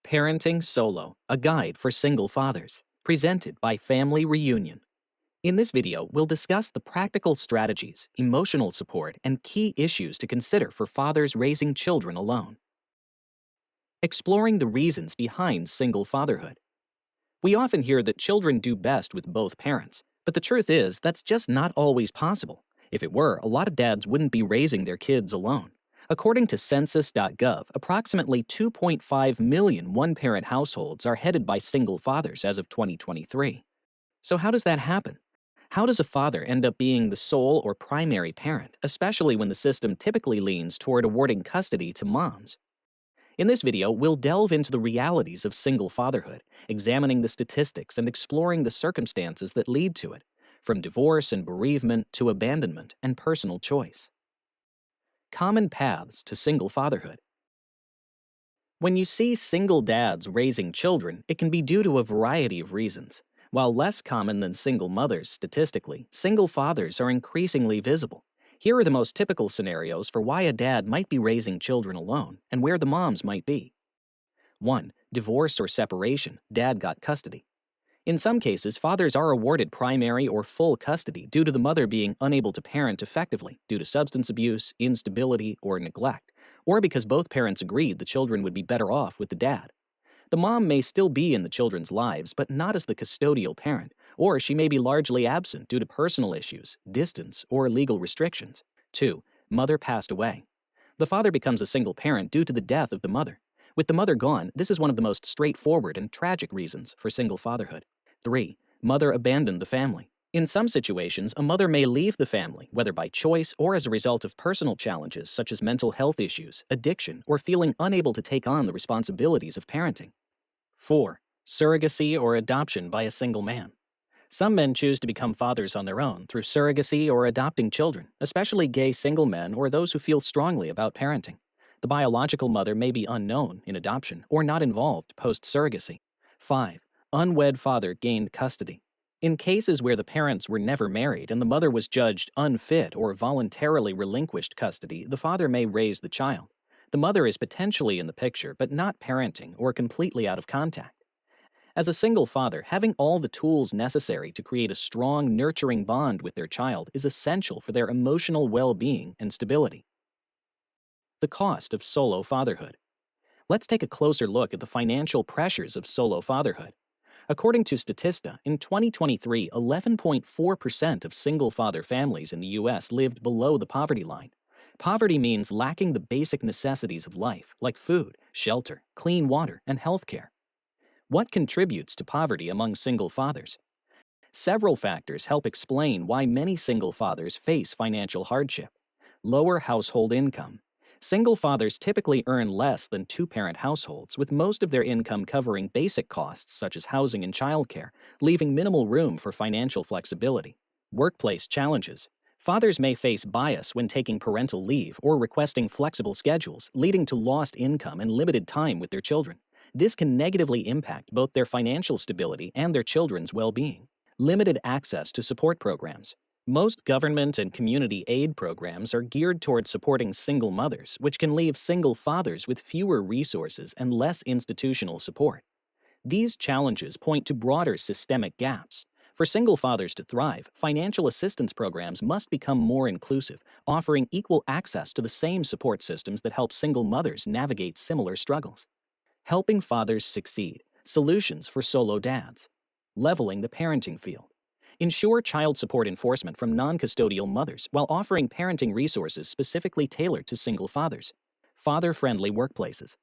Parenting Solo, a guide for single fathers, presented by Family Reunion. In this video, we'll discuss the practical strategies, emotional support, and key issues to consider for fathers raising children alone. Exploring the reasons behind single fatherhood. We often hear that children do best with both parents, but the truth is that's just not always possible. If it were, a lot of dads wouldn't be raising their kids alone. According to census.gov, approximately 2.5 million one-parent households are headed by single fathers as of 2023. So how does that happen? How does a father end up being the sole or primary parent, especially when the system typically leans toward awarding custody to moms? In this video, we'll delve into the realities of single fatherhood, examining the statistics and exploring the circumstances that lead to it, from divorce and bereavement to abandonment and personal choice. Common paths to single fatherhood. When you see single dads raising children, it can be due to a variety of reasons. While less common than single mothers statistically, single fathers are increasingly visible. Here are the most typical scenarios for why a dad might be raising children alone and where the moms might be. 1. Divorce or separation. Dad got custody. In some cases, fathers are awarded primary or full custody due to the mother being unable to parent effectively due to substance abuse, instability, or neglect, or because both parents agreed the children would be better off with the dad. The mom may still be in the children's lives, but not as the custodial parent, or she may be largely absent due to personal issues, distance, or legal restrictions. 2. Mother passed away. The father becomes a single parent due to the death of the mother. With the mother gone, this is one of the most straightforward and tragic reasons for single fatherhood. 3. Mother abandoned the family. In some situations, a mother may leave the family, whether by choice or as a result of personal challenges such as mental health issues, addiction, or feeling unable to take on the responsibilities of parenting. 4. Surrogacy or adoption by a single man. Some men choose to become fathers on their own through surrogacy or adopting children, especially gay single men or those who feel strongly about parenting. The biological mother may be unknown in adoption or not involved post-surrogacy. 5. Unwed father gained custody. In cases where the parents were never married and the mother was judged unfit or voluntarily relinquished custody, the father may raise the child. The mother is potentially in the picture, but not parenting or completely out of contact. As a single father, having all the tools necessary to create a strong, nurturing bond with their child is essential for their emotional well-being and stability. The cost of solo fatherhood. Let's take a closer look at the financial pressures of solo fatherhood. According to Statista, in 2023, 11.4% of single-father families in the U.S. lived below the poverty line. Poverty means lacking the basic necessities of life, like food, shelter, clean water, and health care. What contributes to poverty among single fathers? Several factors help explain why many single fathers face financial hardship. Lower household income. Single fathers typically earn less than two-parent households, with most of their income covering basic costs such as housing and childcare, leaving minimal room for financial flexibility. Workplace challenges. Fathers may face bias when taking parental leave or requesting flexible schedules, leading to lost income and limited time with their children. This can negatively impact both their financial stability and their children's well-being. Limited access to support programs. Most government and community aid programs are geared toward supporting single mothers, which can leave single fathers with fewer resources and less institutional support. These challenges point to broader systemic gaps. For single fathers to thrive, financial assistance programs must become more inclusive, offering equal access to the same support systems that help single mothers navigate similar struggles. Helping fathers succeed. Solutions for solo dads. Leveling the parenting field. Ensure child support enforcement from non-custodial mothers while offering parenting resources specifically tailored to single fathers. Father-friendly workplaces.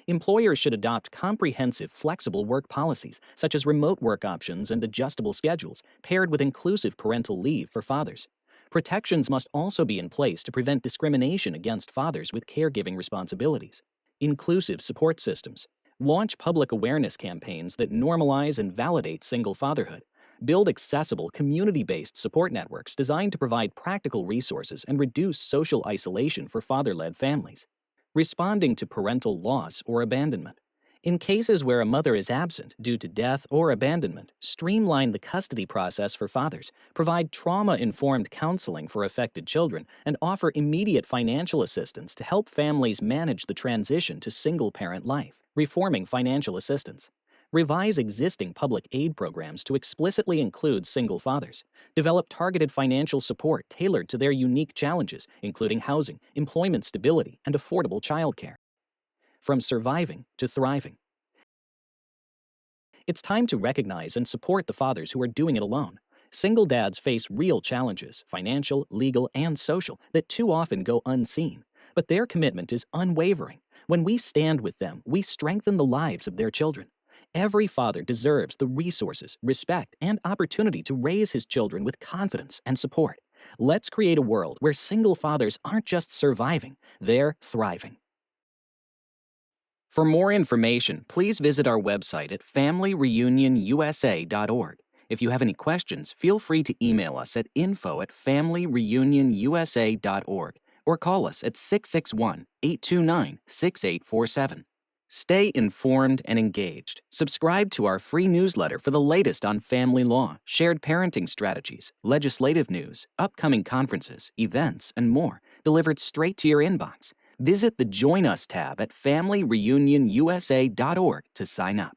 Employers should adopt comprehensive, flexible work policies, such as remote work options and adjustable schedules, paired with inclusive parental leave for fathers. Protections must also be in place to prevent discrimination against fathers with caregiving responsibilities. Inclusive support systems. Launch public awareness campaigns that normalize and validate single fatherhood. Build accessible, community-based support networks designed to provide practical resources and reduce social isolation for father-led families. Responding to parental loss or abandonment. In cases where a mother is absent due to death or abandonment, streamline the custody process for fathers, provide trauma informed counseling for affected children, and offer immediate financial assistance to help families manage the transition to single parent life, reforming financial assistance. Revise existing public aid programs to explicitly include single fathers. Develop targeted financial support tailored to their unique challenges, including housing, employment stability, and affordable childcare. From surviving to thriving. It's time to recognize and support the fathers who are doing it alone. Single dads face real challenges, financial, legal, and social, that too often go unseen. But their commitment is unwavering. When we stand with them, we strengthen the lives of their children. Every father deserves the resources, respect, and opportunity to raise his children with confidence and support. Let's create a world where single fathers aren't just surviving, they're thriving. For more information, please visit our website at familyreunionusa.org. If you have any questions, feel free to email us at info@familyreunionusa.org or call us at 661-829-6847. Stay informed and engaged. Subscribe to our free newsletter for the latest on family law, shared parenting strategies, legislative news, upcoming conferences, events, and more, delivered straight to your inbox. Visit the Join Us tab at familyreunionusa.org to sign up.